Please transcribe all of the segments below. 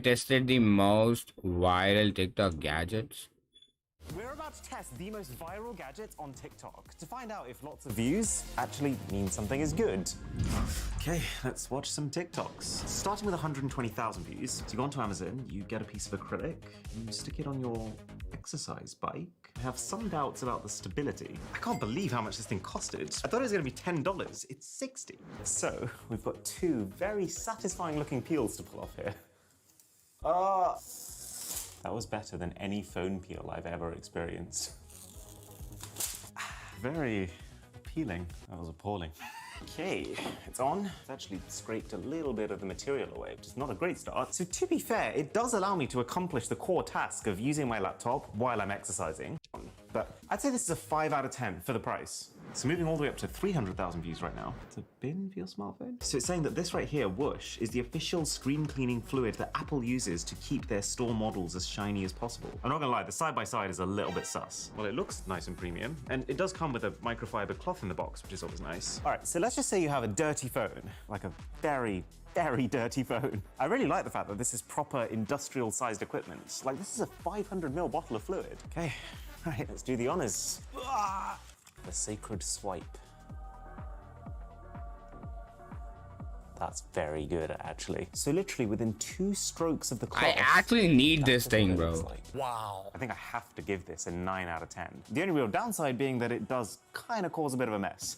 Tested the most viral TikTok gadgets. We're about to test the most viral gadgets on TikTok to find out if lots of views actually mean something is good. Okay, let's watch some TikToks. Starting with 120,000 views. So you go onto Amazon, you get a piece of acrylic, and you stick it on your exercise bike. I have some doubts about the stability. I can't believe how much this thing costed. I thought it was gonna be $10, it's 60. So we've got two very satisfying looking peels to pull off here. That was better than any phone peel I've ever experienced. Very appealing. That was appalling. Okay, it's on. It's actually scraped a little bit of the material away, which is not a great start. So to be fair, it does allow me to accomplish the core task of using my laptop while I'm exercising. But I'd say this is a 5 out of 10 for the price. So moving all the way up to 300,000 views right now. It's a bin for your smartphone. So it's saying that this right here, Whoosh, is the official screen cleaning fluid that Apple uses to keep their store models as shiny as possible. I'm not gonna lie, the side-by-side is a little bit sus. Well, it looks nice and premium, and it does come with a microfiber cloth in the box, which is always nice. All right, so let's just say you have a dirty phone, like a very dirty phone. I really like the fact that this is proper industrial-sized equipment. Like, this is a 500ml bottle of fluid. Okay, all right, let's do the honors. The sacred swipe. That's very good, actually. So literally within 2 strokes of the cloth, I actually need this thing, bro. like. Wow. I think I have to give this a 9 out of 10. The only real downside being that it does kind of cause a bit of a mess.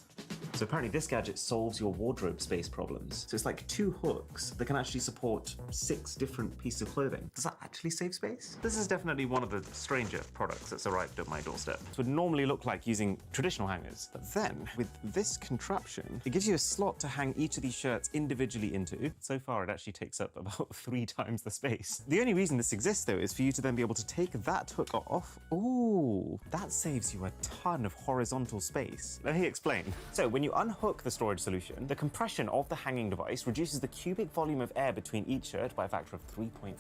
So apparently this gadget solves your wardrobe space problems. So it's like 2 hooks that can actually support 6 different pieces of clothing. Does that actually save space? This is definitely one of the stranger products that's arrived at my doorstep. This would normally look like using traditional hangers. But then, with this contraption, it gives you a slot to hang each of these shirts individually into. So far, it actually takes up about 3 times the space. The only reason this exists, though, is for you to then be able to take that hook off. Ooh, that saves you a ton of horizontal space. Let me explain. So when you unhook the storage solution, the compression of the hanging device reduces the cubic volume of air between each shirt by a factor of 3.5.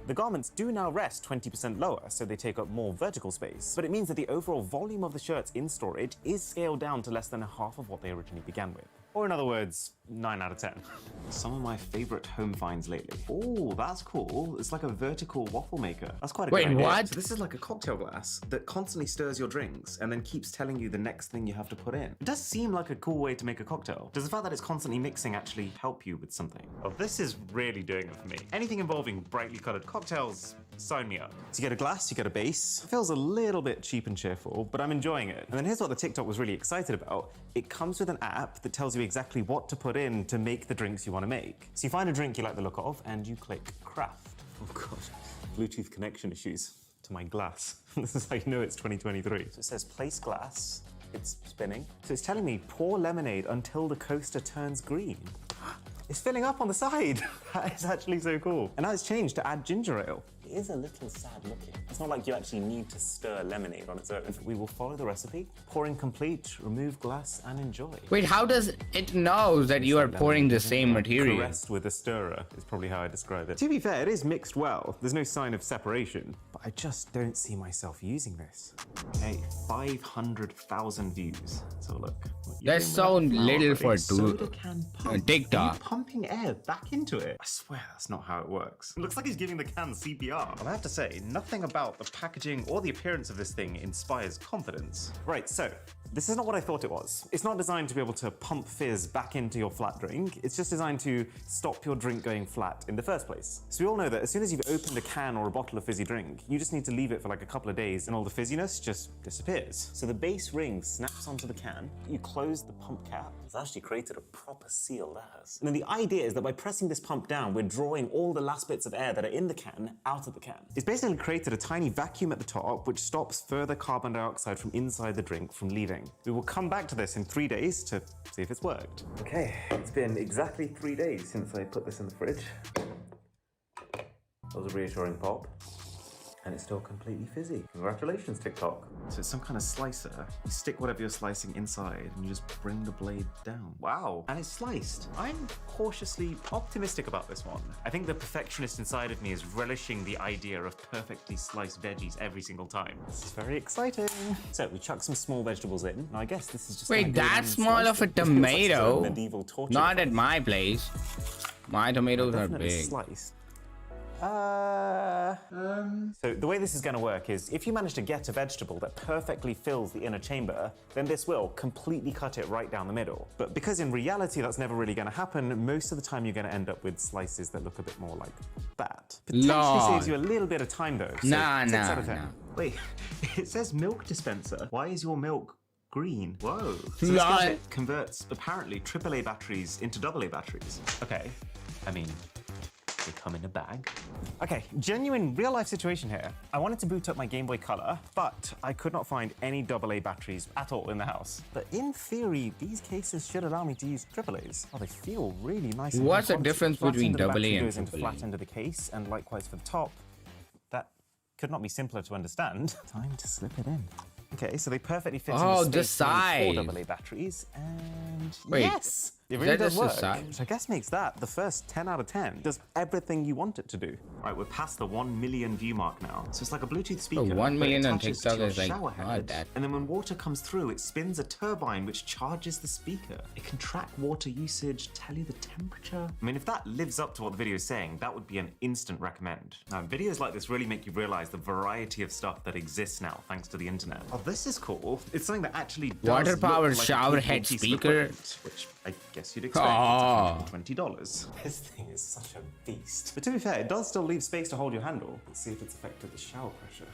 The garments do now rest 20% lower, so they take up more vertical space, but it means that the overall volume of the shirts in storage is scaled down to less than half of what they originally began with. Or in other words, 9 out of 10. Some of my favorite home finds lately. Oh, that's cool. It's like a vertical waffle maker. That's quite a good idea. Wait, what? So this is like a cocktail glass that constantly stirs your drinks and then keeps telling you the next thing you have to put in. It does seem like a cool way to make a cocktail. Does the fact that it's constantly mixing actually help you with something? Well, this is really doing it for me. Anything involving brightly colored cocktails, sign me up. So you get a glass, you get a base. It feels a little bit cheap and cheerful, but I'm enjoying it. And then here's what the TikTok was really excited about. It comes with an app that tells you exactly what to put in to make the drinks you want to make. So you find a drink you like the look of and you click craft. Oh god, Bluetooth connection issues to my glass. This is how you know it's 2023. So it says place glass, it's spinning. So it's telling me pour lemonade until the coaster turns green. It's filling up on the side. That is actually so cool. And now it's changed to add ginger ale. It is a little sad looking. It's not like you actually need to stir lemonade on its own. We will follow the recipe. Pouring complete, remove glass, and enjoy. Wait, how does it know that you are pouring the same material? Caressed with a stirrer is probably how I describe it. To be fair, it is mixed well. There's no sign of separation. But I just don't see myself using this. Okay, 500,000 views. So look. That's so little for TikTok. Pumping air back into it. I swear that's not how it works. It looks like he's giving the can CPR. And I have to say, nothing about the packaging or the appearance of this thing inspires confidence. Right, so this is not what I thought it was. It's not designed to be able to pump fizz back into your flat drink. It's just designed to stop your drink going flat in the first place. So we all know that as soon as you've opened a can or a bottle of fizzy drink, you just need to leave it for like a couple of days and all the fizziness just disappears. So the base ring snaps onto the can. You close the pump cap. It's actually created a proper seal, that has. And then the idea is that by pressing this pump down, we're drawing all the last bits of air that are in the can out of the can. It's basically created a tiny vacuum at the top, which stops further carbon dioxide from inside the drink from leaving. We will come back to this in 3 days to see if it's worked. Okay, it's been exactly 3 days since I put this in the fridge. That was a reassuring pop. And it's still completely fizzy. Congratulations, TikTok. So it's some kind of slicer. You stick whatever you're slicing inside and you just bring the blade down. Wow, and it's sliced. I'm cautiously optimistic about this one. I think the perfectionist inside of me is relishing the idea of perfectly sliced veggies every single time. This is very exciting. So we chuck some small vegetables in. Now I guess this is just— Wait, that small of a tomato? Not at my place. My tomatoes are big. Sliced. So the way this is going to work is if you manage to get a vegetable that perfectly fills the inner chamber, then this will completely cut it right down the middle. But because in reality that's never really going to happen, most of the time you're going to end up with slices that look a bit more like that. Potentially saves you a little bit of time though. So 6 out of 10. Wait, it says milk dispenser. Why is your milk green? Whoa. So this gadget converts apparently AAA batteries into AA batteries. Okay, I mean, they come in a bag. Okay, genuine real-life situation here. I wanted to boot up my Game Boy Color, but I could not find any AA batteries at all in the house. But in theory, these cases should allow me to use AAAs. Oh, they feel really nice. What's the difference between AA and goes into flat end of the case, and likewise for the top. That could not be simpler to understand. Time to slip it in. Okay, so they perfectly fit into the space for 4 AA batteries, and yes! It really does work, which I guess makes that the first 10 out of 10. Does everything you want it to do. Right, we're past the 1 million view mark now. So it's like a Bluetooth speaker. Oh, 1 million on TikTok is like, that. And then when water comes through, it spins a turbine which charges the speaker. It can track water usage, tell you the temperature. I mean, if that lives up to what the video is saying, that would be an instant recommend. Now, videos like this really make you realize the variety of stuff that exists now, thanks to the internet. Oh, this is cool. It's something that actually does water-powered like shower head speaker. Which I guess you'd expect. It's $120. This thing is such a beast. But to be fair, it does still leave space to hold your handle. Let's see if it's affected the shower pressure.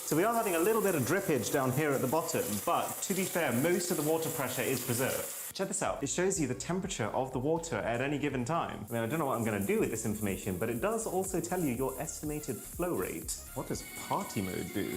So we are having a little bit of drippage down here at the bottom, but to be fair, most of the water pressure is preserved. Check this out. It shows you the temperature of the water at any given time. I mean, I don't know what I'm going to do with this information, but it does also tell you your estimated flow rate. What does party mode do?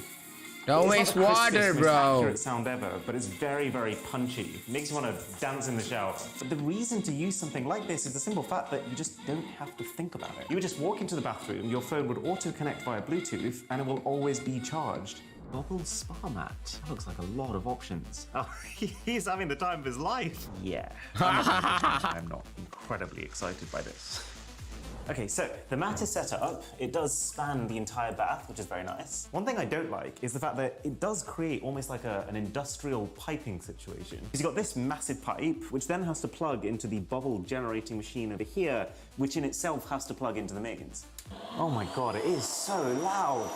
Don't waste water, bro. Accurate sound ever, but it's very, very punchy. It makes you want to dance in the shower. But the reason to use something like this is the simple fact that you just don't have to think about it. You would just walk into the bathroom, your phone would auto-connect via Bluetooth, and it will always be charged. Bubble spa mat. That looks like a lot of options. Oh, he's having the time of his life. Yeah. I'm not incredibly excited by this. Okay, so the mat is set up. It does span the entire bath, which is very nice. One thing I don't like is the fact that it does create almost like an industrial piping situation. Because you've got this massive pipe, which then has to plug into the bubble generating machine over here, which in itself has to plug into the mains. Oh my God, it is so loud.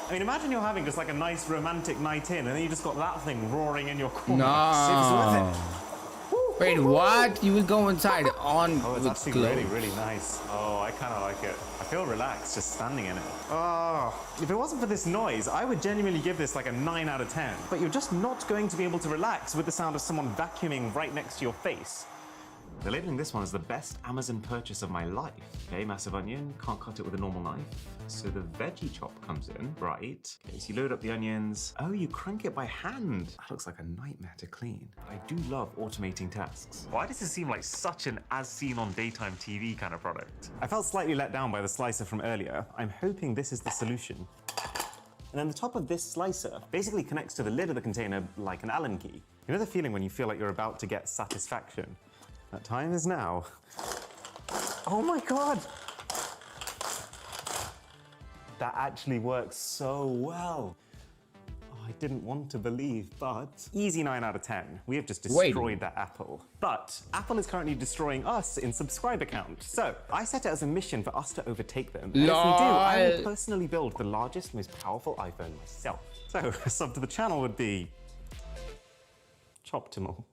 I mean, imagine you're having just like a nice romantic night in, and then you just got that thing roaring in your corner. No. Wait, what? You would go inside on Oh, it's actually really, really nice. Oh, I kind of like it. I feel relaxed just standing in it. Oh, if it wasn't for this noise, I would genuinely give this like a 9 out of 10. But you're just not going to be able to relax with the sound of someone vacuuming right next to your face. They're labeling this one as the best Amazon purchase of my life. Okay, massive onion, can't cut it with a normal knife. So the veggie chop comes in, right. Okay, so you load up the onions. Oh, you crank it by hand. That looks like a nightmare to clean. But I do love automating tasks. Why does this seem like such an as seen on daytime TV kind of product? I felt slightly let down by the slicer from earlier. I'm hoping this is the solution. And then the top of this slicer basically connects to the lid of the container like an Allen key. You know the feeling when you feel like you're about to get satisfaction? That time is now. Oh my God! That actually works so well. Oh, I didn't want to believe, but easy 9 out of 10. We have just destroyed that Apple. But Apple is currently destroying us in subscriber count. So I set it as a mission for us to overtake them. And if we do, I will personally build the largest, most powerful iPhone myself. So a sub to the channel would be Choptimal.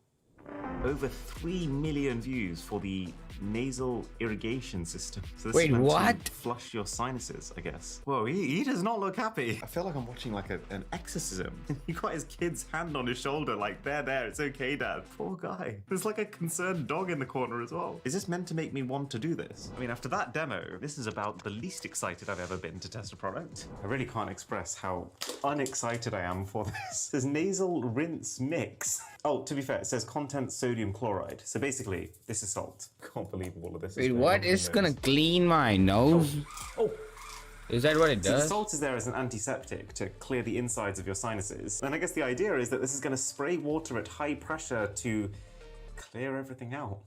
Over 3 million views for the nasal irrigation system. So this is meant to flush your sinuses, I guess. Whoa, he does not look happy. I feel like I'm watching like an exorcism. He got his kid's hand on his shoulder like, there, it's okay, Dad. Poor guy. There's like a concerned dog in the corner as well. Is this meant to make me want to do this? I mean, after that demo, this is about the least excited I've ever been to test a product. I really can't express how unexcited I am for this. There's nasal rinse mix. Oh, to be fair, it says content sodium chloride. So basically, this is salt. Can't believe all of this. Wait, what? It's gonna clean my nose? Oh. Is that what it does? So the salt is there as an antiseptic to clear the insides of your sinuses. And I guess the idea is that this is gonna spray water at high pressure to clear everything out.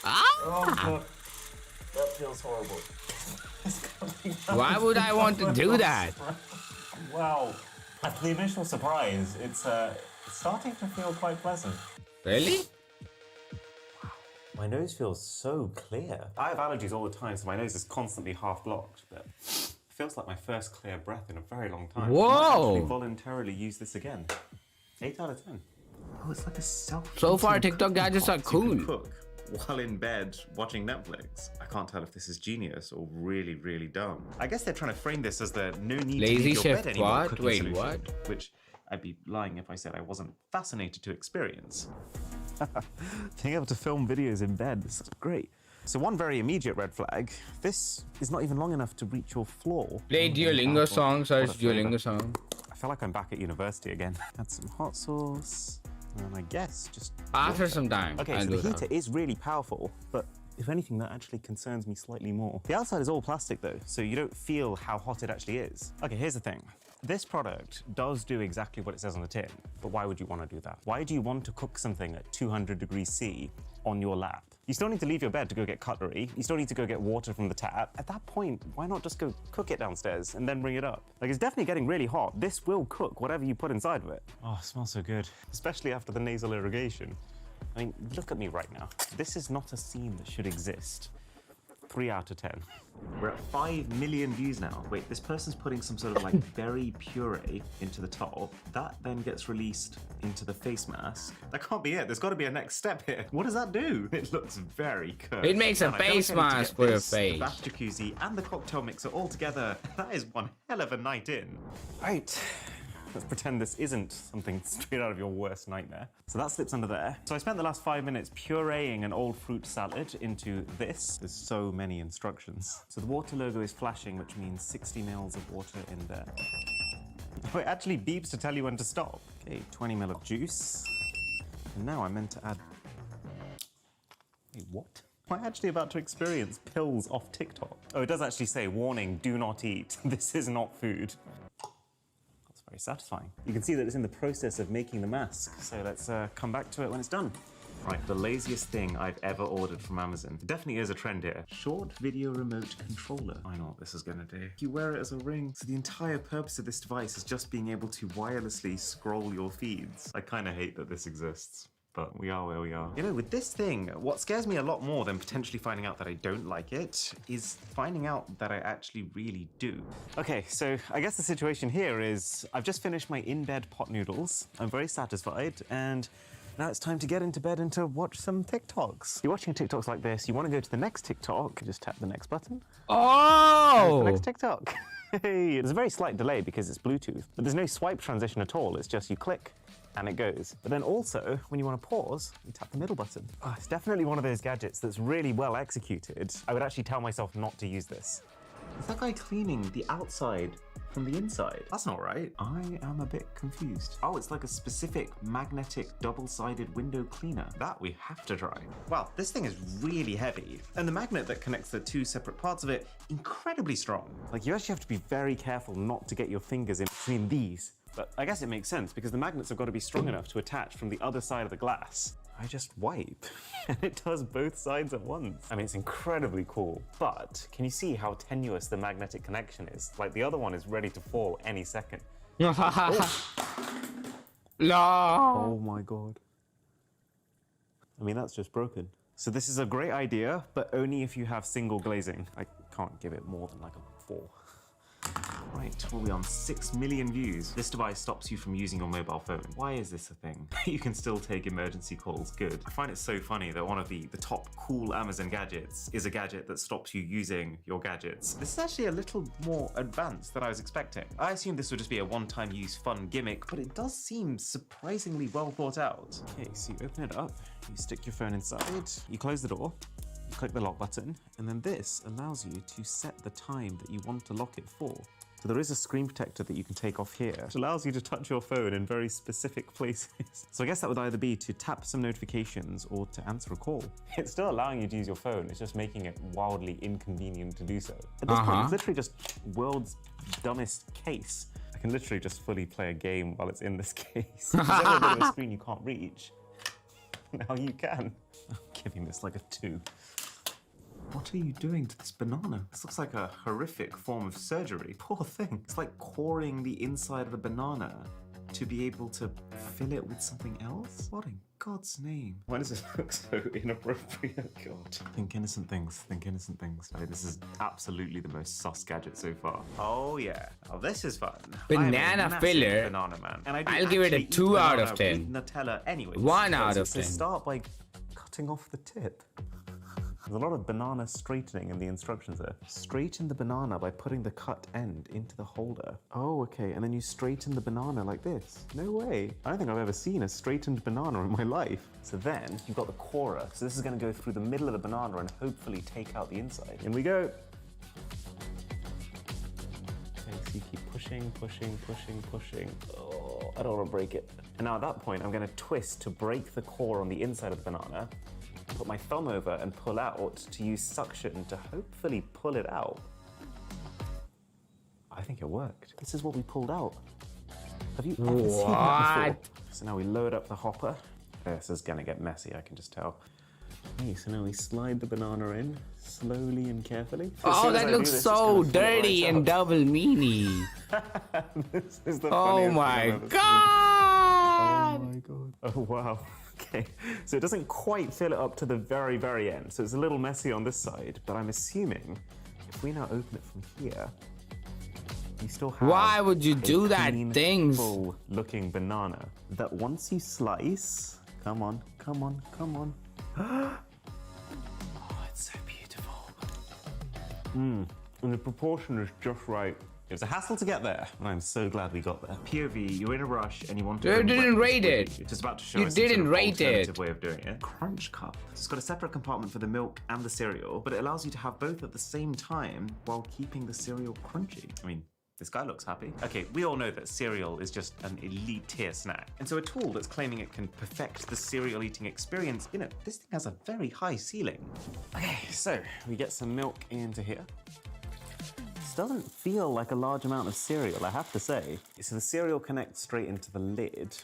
Oh, God. That feels horrible. Why would I want to do that? Wow. After the initial surprise, it's starting to feel quite pleasant. Really? My nose feels so clear. I have allergies all the time, so my nose is constantly half blocked, but it feels like my first clear breath in a very long time. Whoa! I might actually voluntarily use this again. 8 out of 10. Oh, it's like a self. So far, TikTok gadgets are cool. You can cook while in bed watching Netflix. I can't tell if this is genius or really, really dumb. I guess they're trying to frame this as the no need to Lazy leave your chef bed anymore what? cooking Wait, solution, what? which I'd be lying if I said I wasn't fascinated to experience. Being able to film videos in bed, this is great. So one very immediate red flag, this is not even long enough to reach your floor. Play Duolingo song, search What a flavor. Duolingo song. I feel like I'm back at university again. Add some hot sauce, and I guess just After water. some time. Okay, I'll so do the heater that. is really powerful, but if anything, that actually concerns me slightly more. The outside is all plastic though, so you don't feel how hot it actually is. Okay, here's the thing. This product does do exactly what it says on the tin, but why would you want to do that? Why do you want to cook something at 200 degrees C on your lap? You still need to leave your bed to go get cutlery. You still need to go get water from the tap. At that point, why not just go cook it downstairs and then bring it up? Like, it's definitely getting really hot. This will cook whatever you put inside of it. Oh, it smells so good, especially after the nasal irrigation. I mean, look at me right now. This is not a scene that should exist. 3 out of 10. We're at 5 million views now. Wait, this person's putting some sort of like berry puree into the top. That then gets released into the face mask. That can't be it. There's got to be a next step here. What does that do? It looks very cursed. It makes a Man, I feel face like I need to mask get for your this, face. the bath jacuzzi and the cocktail mixer all together. That is one hell of a night in. Right. Let's pretend this isn't something straight out of your worst nightmare. So that slips under there. So I spent the last 5 minutes pureeing an old fruit salad into this. There's so many instructions. So the water logo is flashing, which means 60 mils of water in there. Oh, it actually beeps to tell you when to stop. Okay, 20 ml of juice. And now I'm meant to add... Wait, what? Am I actually about to experience pills off TikTok? Oh, it does actually say, warning, do not eat. This is not food. Very satisfying. You can see that it's in the process of making the mask, so let's come back to it when it's done. Right, the laziest thing I've ever ordered from Amazon. It definitely is a trend here. Short video remote controller. I know what this is gonna do. You wear it as a ring. So the entire purpose of this device is just being able to wirelessly scroll your feeds. I kind of hate that this exists, but we are where we are. You know, with this thing, what scares me a lot more than potentially finding out that I don't like it is finding out that I actually really do. Okay, so I guess the situation here is I've just finished my in-bed pot noodles. I'm very satisfied, and now it's time to get into bed and to watch some TikToks. You're watching TikToks like this, you want to go to the next TikTok, just tap the next button. Oh! The next TikTok. Hey, there's a very slight delay because it's Bluetooth, but there's no swipe transition at all. It's just you click and it goes. But then also, when you want to pause, you tap the middle button. Oh, it's definitely one of those gadgets that's really well executed. I would actually tell myself not to use this. Is that guy cleaning the outside from the inside? That's not right. I am a bit confused. Oh, it's like a specific magnetic double-sided window cleaner. That we have to try. Wow, this thing is really heavy. And the magnet that connects the two separate parts of it, incredibly strong. Like, you actually have to be very careful not to get your fingers in between these. But I guess it makes sense because the magnets have got to be strong enough to attach from the other side of the glass. I just wipe and it does both sides at once. I mean, it's incredibly cool, but can you see how tenuous the magnetic connection is? Like, the other one is ready to fall any second. Oh. No. Oh my God. I mean, that's just broken. So this is a great idea, but only if you have single glazing. I can't give it more than like a 4. Right, what are we on? 6 million views. This device stops you from using your mobile phone. Why is this a thing? You can still take emergency calls. Good. I find it so funny that one of the top cool Amazon gadgets is a gadget that stops you using your gadgets. This is actually a little more advanced than I was expecting. I assumed this would just be a one-time use fun gimmick, but it does seem surprisingly well thought out. Okay, so you open it up, you stick your phone inside, you close the door, you click the lock button, and then this allows you to set the time that you want to lock it for. So there is a screen protector that you can take off here, which allows you to touch your phone in very specific places. So I guess that would either be to tap some notifications or to answer a call. It's still allowing you to use your phone, it's just making it wildly inconvenient to do so. At this point, it's literally just world's dumbest case. I can literally just fully play a game while it's in this case. There's ever a bit of a screen you can't reach. Now you can. I'm giving this like a 2. What are you doing to this banana? This looks like a horrific form of surgery. Poor thing. It's like coring the inside of the banana to be able to fill it with something else? What in God's name? Why does this look so inappropriate? God. Think innocent things, think innocent things. Like, this is absolutely the most sus gadget so far. Oh yeah, oh this is fun. Banana filler. Banana man. And I'll give it a 2 out of 10. Nutella anyway. 1 out of 10. So start by cutting off the tip. There's a lot of banana straightening in the instructions there. Straighten the banana by putting the cut end into the holder. Oh, okay, and then you straighten the banana like this. No way. I don't think I've ever seen a straightened banana in my life. So then you've got the corer. So this is gonna go through the middle of the banana and hopefully take out the inside. In we go. Okay, so you keep pushing, pushing, pushing, pushing. Oh, I don't wanna break it. And now at that point, I'm gonna twist to break the core on the inside of the banana. Put my thumb over and pull out to use suction to hopefully pull it out. I think it worked. This is what we pulled out. Have you ever seen that before? So now we load up the hopper. This is gonna get messy, I can just tell. Okay, so now we slide the banana in slowly and carefully. Oh, that looks so dirty and double meanie. This is the Oh my God! Oh my God. Oh wow. Okay, so it doesn't quite fill it up to the very, very end. So it's a little messy on this side, but I'm assuming if we now open it from here, you still have Why would you do that, things? Full looking banana that once you slice, come on, come on, come on. Oh, it's so beautiful. And the proportion is just right. It was a hassle to get there, and I'm so glad we got there. POV, you're in a rush and you want to... You didn't rate it. Just about to show you us didn't some rate alternative it. way of doing it. CRUNCHCUP. It's got a separate compartment for the milk and the cereal, but it allows you to have both at the same time while keeping the cereal crunchy. I mean, this guy looks happy. Okay, we all know that cereal is just an elite tier snack. And so a tool that's claiming it can perfect the cereal eating experience, you know, this thing has a very high ceiling. Okay, so we get some milk into here. This doesn't feel like a large amount of cereal, I have to say. So the cereal connects straight into the lid.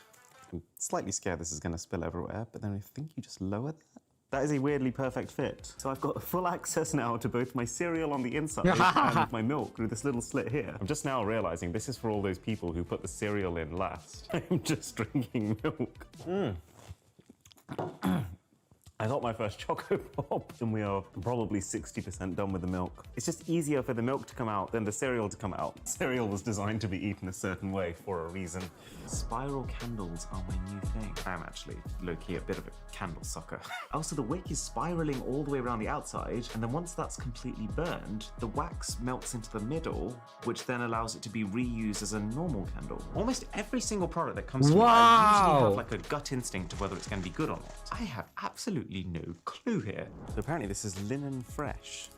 I'm slightly scared this is gonna spill everywhere, but then I think you just lower that. That is a weirdly perfect fit. So I've got full access now to both my cereal on the inside and my milk through this little slit here. I'm just now realizing this is for all those people who put the cereal in last. I'm just drinking milk. I got my first Choco Pop, and we are probably 60% done with the milk. It's just easier for the milk to come out than the cereal to come out. Cereal was designed to be eaten a certain way for a reason. Spiral candles are my new thing. I'm actually low-key a bit of a candle sucker. Also, the wick is spiraling all the way around the outside, and then once that's completely burned, the wax melts into the middle, which then allows it to be reused as a normal candle. Almost every single product that comes to me, I usually have like a gut instinct of whether it's going to be good or not. I have absolutely no clue here. So apparently this is linen fresh.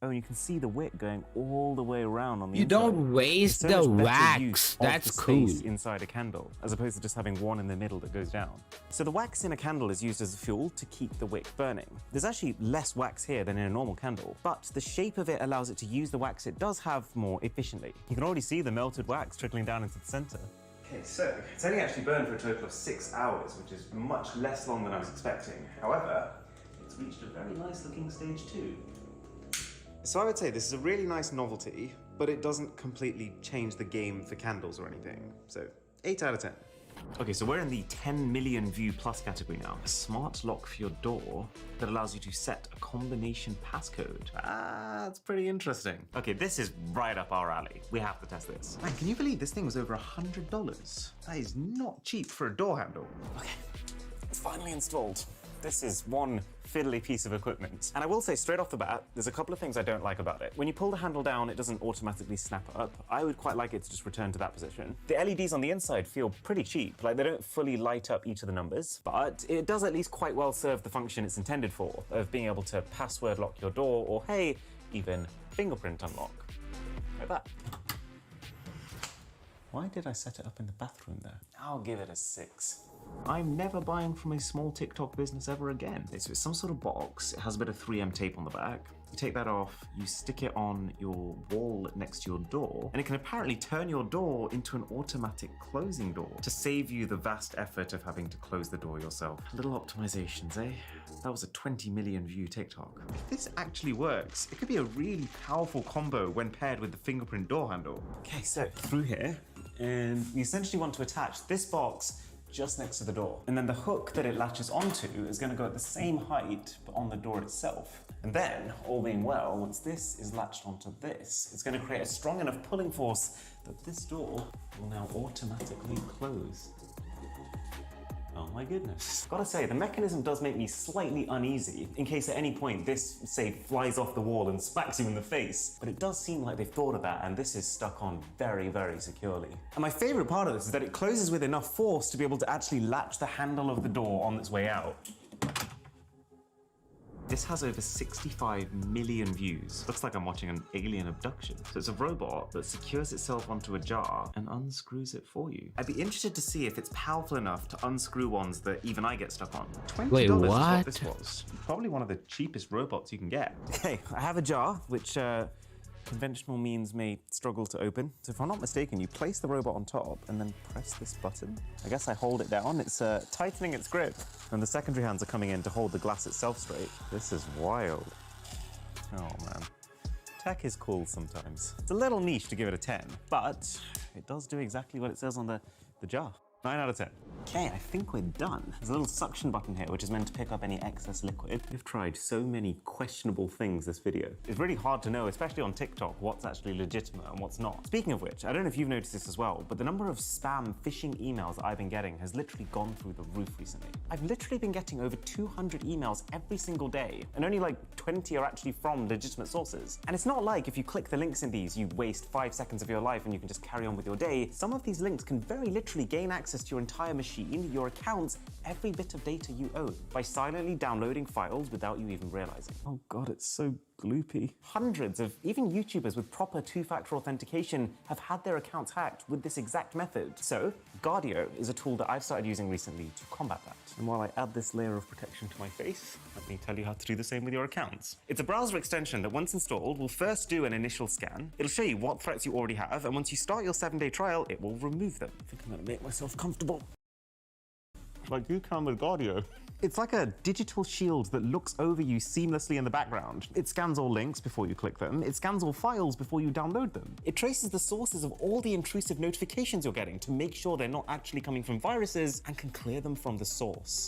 Oh, and you can see the wick going all the way around on the inside. You don't waste the wax. That's cool. Inside a candle, as opposed to just having one in the middle that goes down. So the wax in a candle is used as a fuel to keep the wick burning. There's actually less wax here than in a normal candle, but the shape of it allows it to use the wax it does have more efficiently. You can already see the melted wax trickling down into the center. Okay, so it's only actually burned for a total of 6 hours, which is much less long than I was expecting. However, it's reached a very nice looking stage 2. So I would say this is a really nice novelty, but it doesn't completely change the game for candles or anything. So 8 out of 10. Okay, so we're in the 10 million view plus category now. A smart lock for your door that allows you to set a combination passcode. Ah, that's pretty interesting. Okay, this is right up our alley. We have to test this. Man, can you believe this thing was over $100? That is not cheap for a door handle. Okay, it's finally installed. This is one fiddly piece of equipment. And I will say straight off the bat, there's a couple of things I don't like about it. When you pull the handle down, it doesn't automatically snap up. I would quite like it to just return to that position. The LEDs on the inside feel pretty cheap. Like, they don't fully light up each of the numbers, but it does at least quite well serve the function it's intended for, of being able to password lock your door, or hey, even fingerprint unlock. Like that. Why did I set it up in the bathroom there? I'll give it a 6. I'm never buying from a small TikTok business ever again. So it's some sort of box. It has a bit of 3M tape on the back. You take that off, you stick it on your wall next to your door, and it can apparently turn your door into an automatic closing door to save you the vast effort of having to close the door yourself. Little optimizations, eh? That was a 20 million view TikTok. If this actually works, it could be a really powerful combo when paired with the fingerprint door handle. Okay, so through here, And we essentially want to attach this box just next to the door. And then the hook that it latches onto is going to go at the same height, but on the door itself. And then, all being well, once this is latched onto this, it's going to create a strong enough pulling force that this door will now automatically close. Oh my goodness. Gotta say, the mechanism does make me slightly uneasy in case at any point this, say, flies off the wall and smacks you in the face. But it does seem like they've thought of that, and this is stuck on very, very securely. And my favorite part of this is that it closes with enough force to be able to actually latch the handle of the door on its way out. This has over 65 million views. Looks like I'm watching an alien abduction. So it's a robot that secures itself onto a jar and unscrews it for you. I'd be interested to see if it's powerful enough to unscrew ones that even I get stuck on. $20 Wait, is what what? this was. Probably one of the cheapest robots you can get. Okay, I have a jar, which conventional means may struggle to open. So if I'm not mistaken, you place the robot on top and then press this button. I guess I hold it down. It's tightening its grip. And the secondary hands are coming in to hold the glass itself straight. This is wild. Oh man. Tech is cool sometimes. It's a little niche to give it a 10, but it does do exactly what it says on the jar. 9 out of 10. Okay, I think we're done. There's a little suction button here, which is meant to pick up any excess liquid. We've tried so many questionable things this video. It's really hard to know, especially on TikTok, what's actually legitimate and what's not. Speaking of which, I don't know if you've noticed this as well, but the number of spam phishing emails that I've been getting has literally gone through the roof recently. I've literally been getting over 200 emails every single day, and only like 20 are actually from legitimate sources. And it's not like if you click the links in these, you waste 5 seconds of your life and you can just carry on with your day. Some of these links can very literally gain access to your entire machine, your accounts, every bit of data you own by silently downloading files without you even realizing. Oh God, it's so gloopy. Hundreds of even YouTubers with proper 2-factor authentication have had their accounts hacked with this exact method. So Guardio is a tool that I've started using recently to combat that. And while I add this layer of protection to my face, let me tell you how to do the same with your accounts. It's a browser extension that once installed will first do an initial scan. It'll show you what threats you already have, and once you start your 7-day trial, it will remove them. I think I'm gonna make myself comfortable. Like you can with Guardio. It's like a digital shield that looks over you seamlessly in the background. It scans all links before you click them. It scans all files before you download them. It traces the sources of all the intrusive notifications you're getting to make sure they're not actually coming from viruses and can clear them from the source.